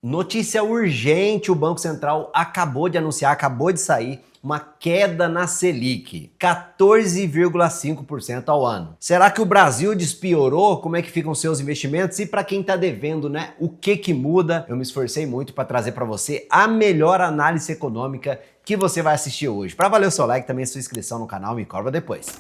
Notícia urgente, o Banco Central acabou de anunciar, acabou de sair, uma queda na Selic, 14,5% ao ano. Será que o Brasil despiorou? Como é que ficam seus investimentos? E para quem está devendo, né? O que muda? Eu me esforcei muito para trazer para você a melhor análise econômica que você vai assistir hoje. Para valer o seu like, também a sua inscrição no canal, me cobra depois.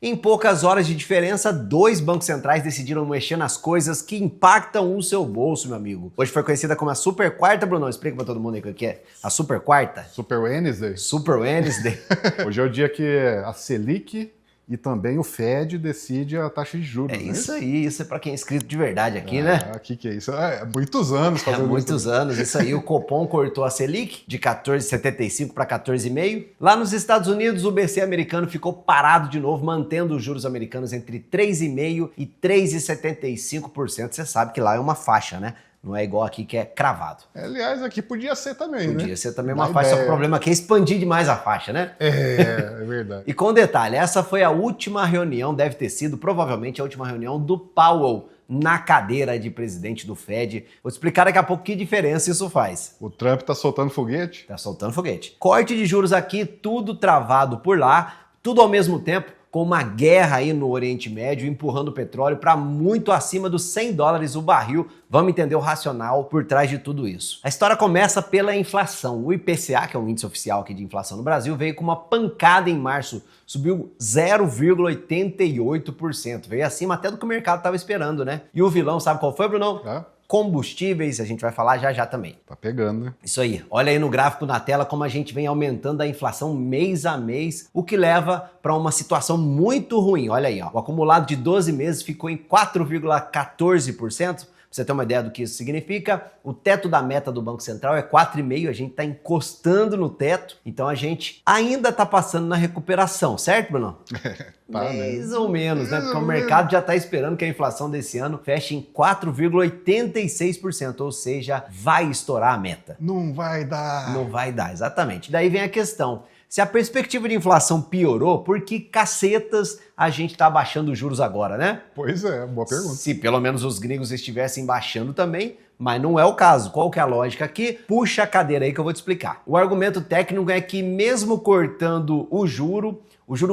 Em poucas horas de diferença, dois bancos centrais decidiram mexer nas coisas que impactam o seu bolso, meu amigo. Hoje foi conhecida como a Super Quarta, Bruno. Explica pra todo mundo aí o que é. A Super Quarta? Super Wednesday. Super Wednesday. Hoje é o dia que a Selic e também o Fed decide a taxa de juros. É isso aí, isso é pra quem é inscrito de verdade aqui, né? né? O que é isso? É muitos anos fazendo isso. Muitos anos, isso aí. O Copom cortou a Selic de 14,75 para 14,5. Lá nos Estados Unidos, o BC americano ficou parado de novo, mantendo os juros americanos entre 3,5% e 3,75%. Você sabe que lá é uma faixa, né? Não é igual aqui que é cravado. Aliás, aqui podia ser também, né? Podia ser também uma faixa, só que o problema aqui é expandir demais a faixa, né? É verdade. E com detalhe, essa foi a última reunião, deve ter sido provavelmente a última reunião do Powell na cadeira de presidente do Fed. Vou explicar daqui a pouco que diferença isso faz. O Trump tá soltando foguete? Tá soltando foguete. Corte de juros aqui, tudo travado por lá, tudo ao mesmo tempo, com uma guerra aí no Oriente Médio, empurrando o petróleo para muito acima dos $100 o barril. Vamos entender o racional por trás de tudo isso. A história começa pela inflação. O IPCA, que é o índice oficial aqui de inflação no Brasil, veio com uma pancada em março, subiu 0,88%. Veio acima até do que o mercado estava esperando, né? E o vilão, sabe qual foi, Brunão? Combustíveis, a gente vai falar já também. Tá pegando, né? Isso aí. Olha aí no gráfico na tela como a gente vem aumentando a inflação mês a mês, o que leva para uma situação muito ruim. Olha aí, ó. O acumulado de 12 meses ficou em 4,14%. Pra você ter uma ideia do que isso significa, o teto da meta do Banco Central é 4,5%, a gente está encostando no teto, então a gente ainda está passando na recuperação, certo, Bruno? Mais ou menos, né? Porque o mercado já está esperando que a inflação desse ano feche em 4,86%, ou seja, vai estourar a meta. Não vai dar. Não vai dar, exatamente. Daí vem a questão. Se a perspectiva de inflação piorou, por que cacetas a gente está baixando os juros agora, né? Pois é, boa pergunta. Se pelo menos os gringos estivessem baixando também, mas não é o caso. Qual que é a lógica aqui? Puxa a cadeira aí que eu vou te explicar. O argumento técnico é que mesmo cortando o juro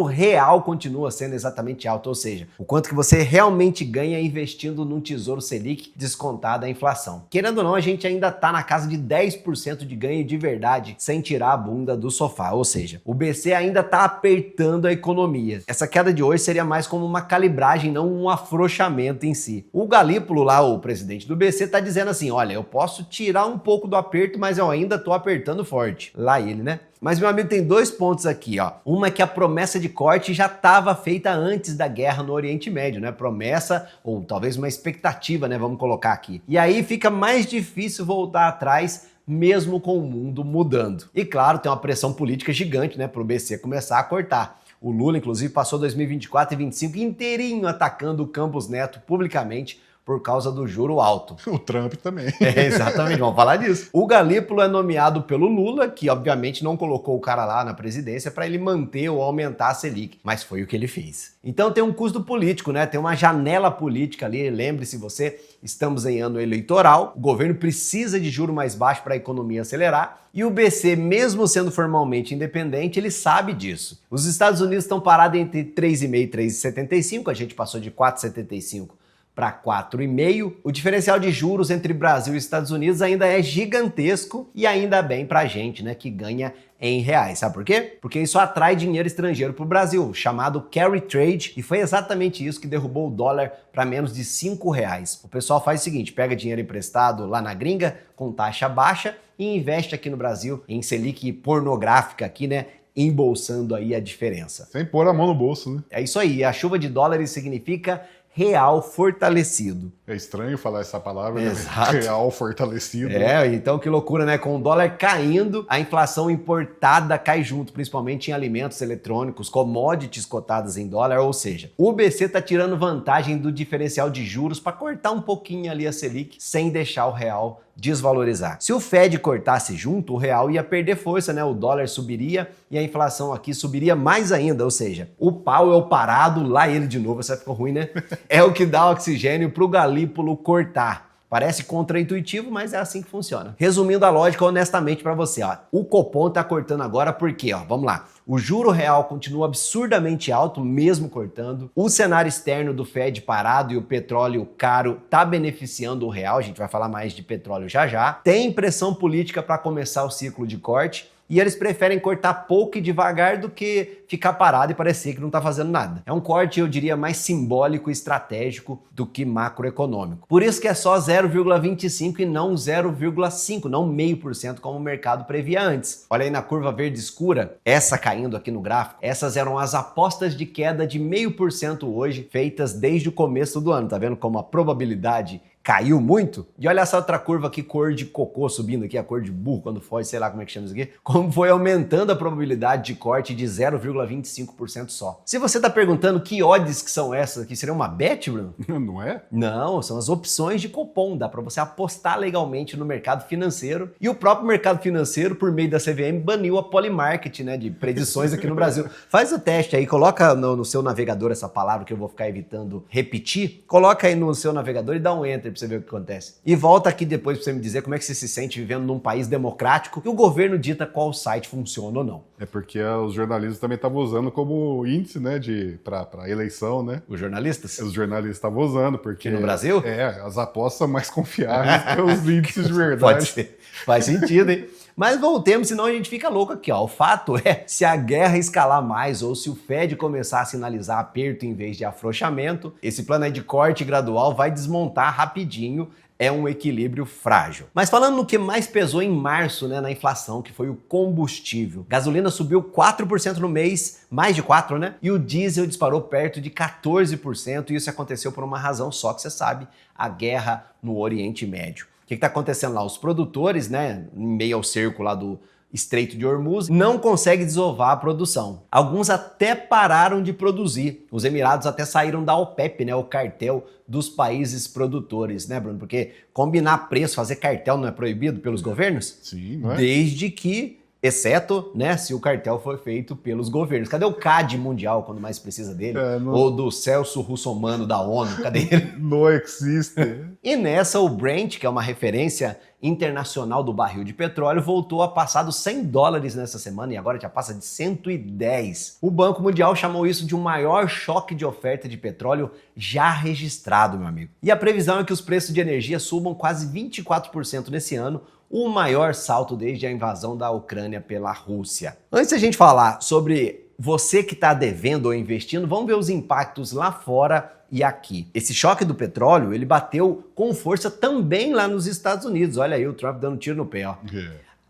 real continua sendo exatamente alto, ou seja, o quanto que você realmente ganha investindo num Tesouro Selic descontado a inflação. Querendo ou não, a gente ainda está na casa de 10% de ganho de verdade, sem tirar a bunda do sofá, ou seja, o BC ainda está apertando a economia. Essa queda de hoje seria mais como uma calibragem, não um afrouxamento em si. O Galípolo lá, o presidente do BC, está dizendo assim, olha, eu posso tirar um pouco do aperto, mas eu ainda estou apertando forte. Lá ele, né? Mas, meu amigo, tem dois pontos aqui, ó. Uma é que a promessa de corte já estava feita antes da guerra no Oriente Médio, né? Promessa, ou talvez uma expectativa, né? Vamos colocar aqui. E aí fica mais difícil voltar atrás, mesmo com o mundo mudando. E claro, tem uma pressão política gigante, né? Para o BC começar a cortar. O Lula, inclusive, passou 2024 e 2025 inteirinho atacando o Campos Neto publicamente, por causa do juro alto. O Trump também. Exatamente, vamos falar disso. O Galípolo é nomeado pelo Lula, que obviamente não colocou o cara lá na presidência para ele manter ou aumentar a Selic, mas foi o que ele fez. Então tem um custo político, né? Tem uma janela política ali, lembre-se você, estamos em ano eleitoral, o governo precisa de juro mais baixo para a economia acelerar, e o BC, mesmo sendo formalmente independente, ele sabe disso. Os Estados Unidos estão parados entre 3,5 e 3,75, a gente passou de 4,75 para 4,5. O diferencial de juros entre Brasil e Estados Unidos ainda é gigantesco e ainda bem pra gente, né, que ganha em reais. Sabe por quê? Porque isso atrai dinheiro estrangeiro para o Brasil, chamado carry trade, e foi exatamente isso que derrubou o dólar para menos de R$5. O pessoal faz o seguinte, pega dinheiro emprestado lá na gringa com taxa baixa e investe aqui no Brasil em Selic pornográfica aqui, né, embolsando aí a diferença. Sem pôr a mão no bolso, né? É isso aí, a chuva de dólares significa real fortalecido. É estranho falar essa palavra, Exato. Né? Real fortalecido. É, então que loucura, né? Com o dólar caindo, a inflação importada cai junto, principalmente em alimentos eletrônicos, commodities cotadas em dólar, ou seja, o BC tá tirando vantagem do diferencial de juros para cortar um pouquinho ali a Selic, sem deixar o real desvalorizar. Se o Fed cortasse junto, o real ia perder força, né? O dólar subiria e a inflação aqui subiria mais ainda, ou seja, o Powell parado, lá ele de novo, isso ficou ruim, né? É o que dá oxigênio pro Galípolo cortar. Parece contraintuitivo, mas é assim que funciona. Resumindo a lógica honestamente para você, ó, o Copom tá cortando agora porque, ó, vamos lá, o juro real continua absurdamente alto, mesmo cortando. O cenário externo do Fed parado e o petróleo caro tá beneficiando o real, a gente vai falar mais de petróleo já já. Tem pressão política para começar o ciclo de corte. E eles preferem cortar pouco e devagar do que ficar parado e parecer que não está fazendo nada. É um corte, eu diria, mais simbólico e estratégico do que macroeconômico. Por isso que é só 0,25 e não 0,5, não 0,5% como o mercado previa antes. Olha aí na curva verde escura, essa caindo aqui no gráfico, essas eram as apostas de queda de 0,5% hoje, feitas desde o começo do ano. Tá vendo como a probabilidade caiu muito? E olha essa outra curva aqui, cor de cocô subindo aqui, a cor de burro, quando foge, sei lá como é que chama isso aqui, como foi aumentando a probabilidade de corte de 0,25% só. Se você tá perguntando que odds que são essas aqui, seria uma bet, Bruno? Não é? Não, são as opções de Copom, dá para você apostar legalmente no mercado financeiro, e o próprio mercado financeiro, por meio da CVM, baniu a Polymarket, né, de predições aqui no Brasil. Faz o teste aí, coloca no seu navegador essa palavra que eu vou ficar evitando repetir, coloca aí no seu navegador e dá um enter pra você ver o que acontece. E volta aqui depois pra você me dizer como é que você se sente vivendo num país democrático que o governo dita qual site funciona ou não. É porque os jornalistas também estavam usando como índice, né, para eleição, né? Os jornalistas? Os jornalistas estavam usando, porque... Aqui no Brasil? É, as apostas são mais confiáveis que os índices de verdade. Pode ser. Faz sentido, hein? Mas voltemos, senão a gente fica louco aqui, ó. O fato é, se a guerra escalar mais ou se o Fed começar a sinalizar aperto em vez de afrouxamento, esse plano aí de corte gradual vai desmontar rapidinho. É um equilíbrio frágil. Mas falando no que mais pesou em março, né, na inflação, que foi o combustível. Gasolina subiu 4% no mês, mais de 4%, né? E o diesel disparou perto de 14%, e isso aconteceu por uma razão só que você sabe, a guerra no Oriente Médio. O que está acontecendo lá? Os produtores, né, em meio ao cerco lá do Estreito de Hormuz, não conseguem desovar a produção. Alguns até pararam de produzir. Os Emirados até saíram da OPEP, né, o cartel dos países produtores, né, Bruno? Porque combinar preço, fazer cartel não é proibido pelos governos? Sim, não é? Desde que, exceto, né, se o cartel for feito pelos governos. Cadê o CAD mundial quando mais precisa dele? Ou do Celso Russomano da ONU? Cadê ele? Não existe. E nessa, o Brent, que é uma referência internacional do barril de petróleo, voltou a passar dos $100 nessa semana e agora já passa de 110. O Banco Mundial chamou isso de um maior choque de oferta de petróleo já registrado, meu amigo. E a previsão é que os preços de energia subam quase 24% nesse ano, o maior salto desde a invasão da Ucrânia pela Rússia. Antes de a gente falar sobre você que está devendo ou investindo, vamos ver os impactos lá fora e aqui. Esse choque do petróleo, ele bateu com força também lá nos Estados Unidos. Olha aí o Trump dando tiro no pé, ó.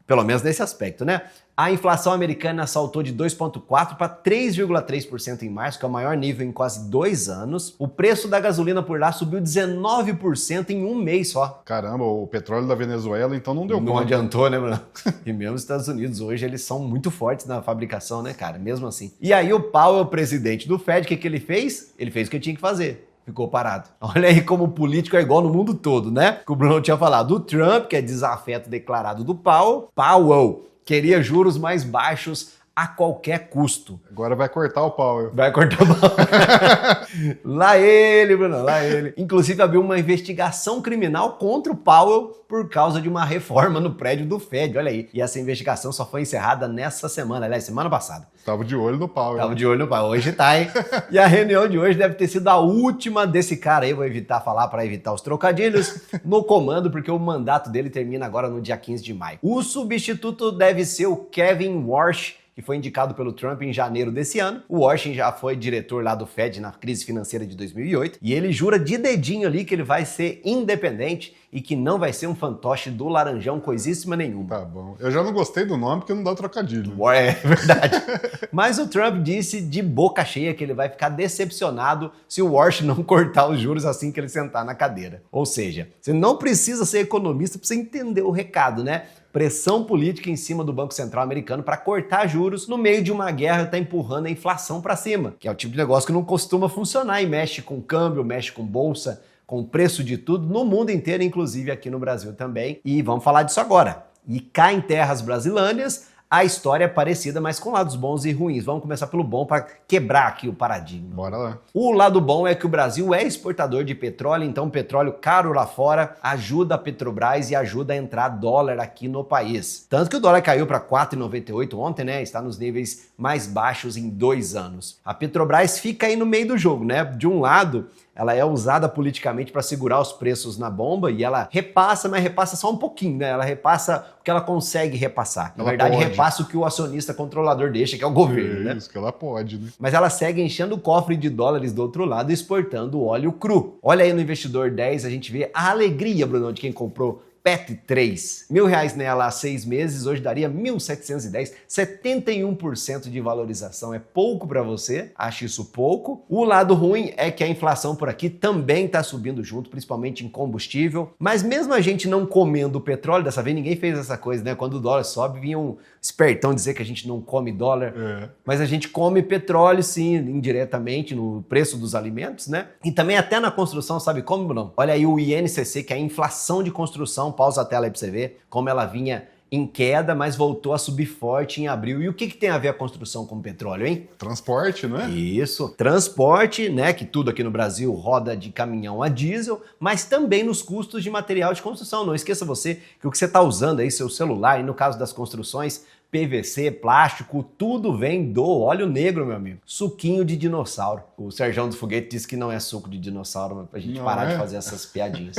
Pelo menos nesse aspecto, né? A inflação americana saltou de 2,4% para 3,3% em março, que é o maior nível em quase 2 anos. O preço da gasolina por lá subiu 19% em um mês só. Caramba, o petróleo da Venezuela então não deu conta. Não adiantou, né, Bruno? E mesmo os Estados Unidos hoje, eles são muito fortes na fabricação, né, cara? Mesmo assim. E aí o Powell, presidente do Fed, o que ele fez? Ele fez o que tinha que fazer. Ficou parado. Olha aí como o político é igual no mundo todo, né? Que o Bruno tinha falado. O Trump, que é desafeto declarado do Powell queria juros mais baixos a qualquer custo. Agora vai cortar o Powell. Vai cortar o Powell. Lá ele, Bruno, lá ele. Inclusive abriu uma investigação criminal contra o Powell por causa de uma reforma no prédio do Fed, olha aí. E essa investigação só foi encerrada nessa semana, aliás, semana passada. Tava de olho no Powell. Tava de olho no Powell, hoje tá, hein? E a reunião de hoje deve ter sido a última desse cara aí, vou evitar falar para evitar os trocadilhos, no comando, porque o mandato dele termina agora no dia 15 de maio. O substituto deve ser o Kevin Warsh, que foi indicado pelo Trump em janeiro desse ano. O Warsh já foi diretor lá do Fed na crise financeira de 2008 e ele jura de dedinho ali que ele vai ser independente e que não vai ser um fantoche do laranjão coisíssima nenhuma. Tá bom. Eu já não gostei do nome porque não dá o trocadilho. É verdade. Mas o Trump disse de boca cheia que ele vai ficar decepcionado se o Warsh não cortar os juros assim que ele sentar na cadeira. Ou seja, você não precisa ser economista para você entender o recado, né? Pressão política em cima do Banco Central americano para cortar juros no meio de uma guerra que está empurrando a inflação para cima, que é o tipo de negócio que não costuma funcionar e mexe com câmbio, mexe com bolsa, com o preço de tudo no mundo inteiro, inclusive aqui no Brasil também. E vamos falar disso agora. E cá em terras brasilâneas, a história é parecida, mas com lados bons e ruins. Vamos começar pelo bom para quebrar aqui o paradigma. Bora lá. O lado bom é que o Brasil é exportador de petróleo, então petróleo caro lá fora ajuda a Petrobras e ajuda a entrar dólar aqui no país. Tanto que o dólar caiu para 4,98 ontem, né? Está nos níveis mais baixos em 2 anos. A Petrobras fica aí no meio do jogo, né? De um lado, ela é usada politicamente para segurar os preços na bomba e ela repassa, mas repassa só um pouquinho, né? Ela repassa o que ela consegue repassar. Na verdade, repassa o que o acionista controlador deixa, que é o governo, né? Isso que ela pode, né? Mas ela segue enchendo o cofre de dólares do outro lado, exportando óleo cru. Olha aí no Investidor 10, a gente vê a alegria, Bruno, de quem comprou PET 3. R$1.000 nela há 6 meses, hoje daria 1.710, 71% de valorização. É pouco para você? Acho isso pouco. O lado ruim é que a inflação por aqui também está subindo junto, principalmente em combustível. Mas mesmo a gente não comendo petróleo, dessa vez ninguém fez essa coisa, né? Quando o dólar sobe, vinha um espertão dizer que a gente não come dólar. Mas a gente come petróleo, sim, indiretamente no preço dos alimentos, né? E também até na construção, sabe como, não? Olha aí o INCC, que é a inflação de construção. Pausa a tela aí pra você ver como ela vinha em queda, mas voltou a subir forte em abril. E o que tem a ver a construção com o petróleo, hein? Transporte, não é? Isso. Transporte, né? Que tudo aqui no Brasil roda de caminhão a diesel, mas também nos custos de material de construção. Não esqueça você que o que você está usando aí, seu celular, e no caso das construções, PVC, plástico, tudo vem do óleo negro, meu amigo. Suquinho de dinossauro. O Serjão do Foguete disse que não é suco de dinossauro, mas pra gente parar de fazer essas piadinhas,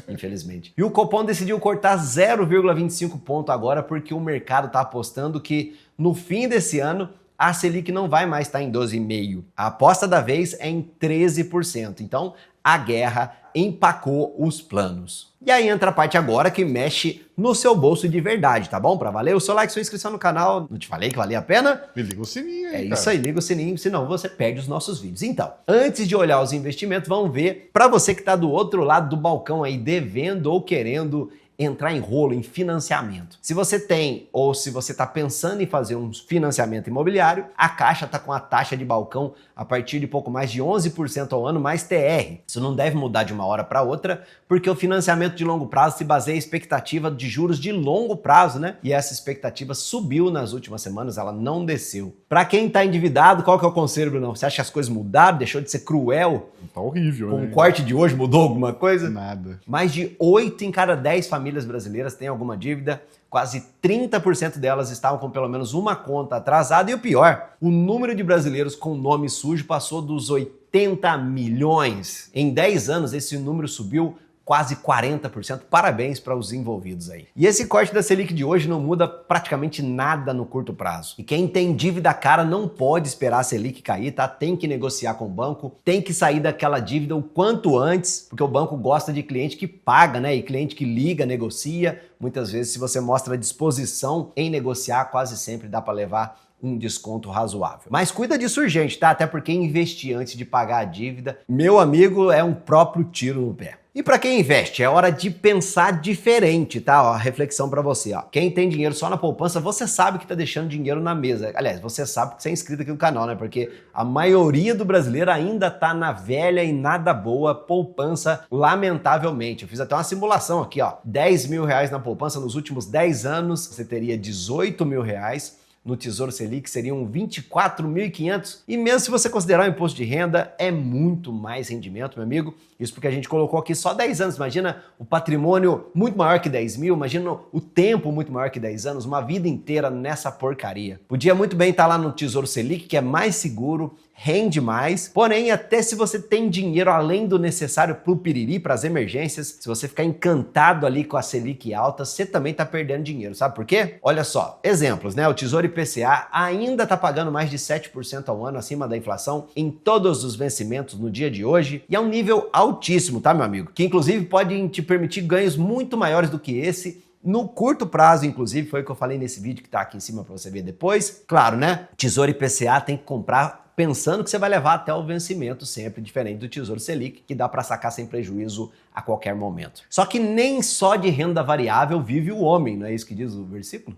infelizmente. E o Copom decidiu cortar 0,25 ponto agora porque o mercado tá apostando que no fim desse ano a Selic não vai mais estar em 12,5%. A aposta da vez é em 13%. Então, a guerra empacou os planos. E aí entra a parte agora que mexe no seu bolso de verdade, tá bom? Pra valer o seu like, sua inscrição no canal. Não te falei que valia a pena? Me liga o sininho aí, isso aí, liga o sininho, senão você perde os nossos vídeos. Então, antes de olhar os investimentos, vamos ver pra você que tá do outro lado do balcão aí, devendo ou querendo entrar em rolo, em financiamento. Se você tem ou se você está pensando em fazer um financiamento imobiliário, a Caixa está com a taxa de balcão a partir de pouco mais de 11% ao ano, mais TR. Isso não deve mudar de uma hora para outra, porque o financiamento de longo prazo se baseia em expectativa de juros de longo prazo, né? E essa expectativa subiu nas últimas semanas, ela não desceu. Para quem está endividado, qual que é o conselho, Bruno? Você acha que as coisas mudaram? Deixou de ser cruel? Tá horrível, Com né? o corte de hoje mudou alguma coisa? Nada. Mais de 8 em cada 10 famílias brasileiras têm alguma dívida, quase 30% delas estavam com pelo menos uma conta atrasada e o pior, o número de brasileiros com nome sujo passou dos 80 milhões. Em 10 anos esse número subiu quase 40%. Parabéns para os envolvidos aí. E esse corte da Selic de hoje não muda praticamente nada no curto prazo. E quem tem dívida cara não pode esperar a Selic cair, tá? Tem que negociar com o banco, tem que sair daquela dívida o quanto antes, porque o banco gosta de cliente que paga, né? E cliente que liga, negocia. Muitas vezes, se você mostra disposição em negociar, quase sempre dá para levar um desconto razoável. Mas cuida disso urgente, tá? Até porque investir antes de pagar a dívida, meu amigo, é um próprio tiro no pé. E para quem investe, é hora de pensar diferente, tá? Ó, reflexão para você, ó. Quem tem dinheiro só na poupança, você sabe que tá deixando dinheiro na mesa. Aliás, você sabe porque você é inscrito aqui no canal, né? Porque a maioria do brasileiro ainda tá na velha e nada boa poupança, lamentavelmente. Eu fiz até uma simulação aqui, ó. R$10.000 na poupança nos últimos 10 anos, você teria R$18.000. No Tesouro Selic seriam 24.500 e mesmo se você considerar o imposto de renda, é muito mais rendimento, meu amigo. Isso porque a gente colocou aqui só 10 anos. Imagina o patrimônio muito maior que 10 mil, imagina o tempo muito maior que 10 anos, uma vida inteira nessa porcaria. Podia muito bem estar lá no Tesouro Selic, que é mais seguro, rende mais, porém até se você tem dinheiro além do necessário pro piriri, para as emergências, se você ficar encantado ali com a Selic alta, você também tá perdendo dinheiro, sabe por quê? Olha só, exemplos, né? O Tesouro IPCA ainda tá pagando mais de 7% ao ano acima da inflação em todos os vencimentos no dia de hoje e é um nível altíssimo, tá, meu amigo? Que inclusive pode te permitir ganhos muito maiores do que esse no curto prazo, inclusive, foi o que eu falei nesse vídeo que tá aqui em cima para você ver depois. Claro, né? Tesouro IPCA tem que comprar pensando que você vai levar até o vencimento sempre, diferente do Tesouro Selic, que dá para sacar sem prejuízo a qualquer momento. Só que nem só de renda variável vive o homem, não é isso que diz o versículo?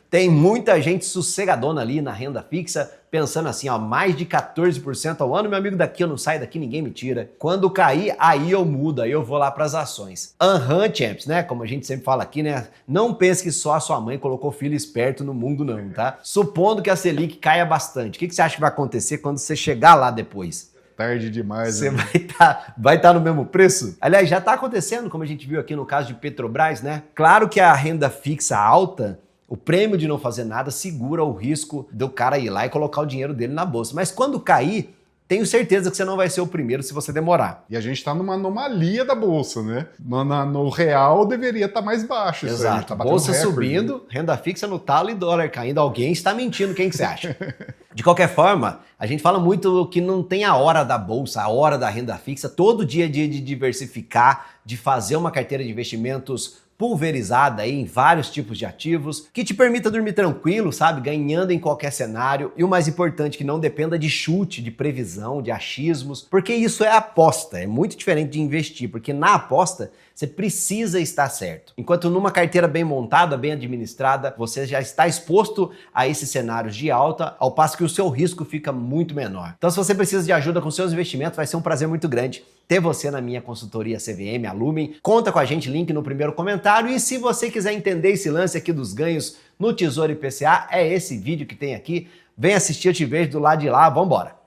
Tem muita gente sossegadona ali na renda fixa, pensando assim, ó, mais de 14% ao ano, meu amigo, daqui eu não saio, daqui ninguém me tira. Quando cair, aí eu mudo, aí eu vou lá para as ações. Champs, né? Como a gente sempre fala aqui, né? Não pense que só a sua mãe colocou filho esperto no mundo não, tá? Supondo que a Selic caia bastante, o que você acha que vai acontecer quando você chegar lá depois? Tarde demais. Você vai tá no mesmo preço? Aliás, já está acontecendo, como a gente viu aqui no caso de Petrobras, né? Claro que a renda fixa alta, o prêmio de não fazer nada segura o risco do cara ir lá e colocar o dinheiro dele na bolsa. Mas quando cair, tenho certeza que você não vai ser o primeiro se você demorar. E a gente está numa anomalia da bolsa, né? No real deveria estar mais baixo. Exato. Isso aí, tá Bolsa recorde, subindo, né? Renda fixa no talo e dólar caindo. Alguém está mentindo, quem que você acha? De qualquer forma, a gente fala muito que não tem a hora da bolsa, a hora da renda fixa, todo dia de diversificar, de fazer uma carteira de investimentos pulverizada aí em vários tipos de ativos, que te permita dormir tranquilo, sabe? Ganhando em qualquer cenário. E o mais importante, que não dependa de chute, de previsão, de achismos, porque isso é aposta, é muito diferente de investir, porque na aposta você precisa estar certo. Enquanto numa carteira bem montada, bem administrada, você já está exposto a esses cenários de alta, ao passo que o seu risco fica muito menor. Então, se você precisa de ajuda com seus investimentos, vai ser um prazer muito grande ter você na minha consultoria CVM, a Lumen. Conta com a gente, link no primeiro comentário. E se você quiser entender esse lance aqui dos ganhos no Tesouro IPCA, é esse vídeo que tem aqui. Vem assistir, eu te vejo do lado de lá, vambora!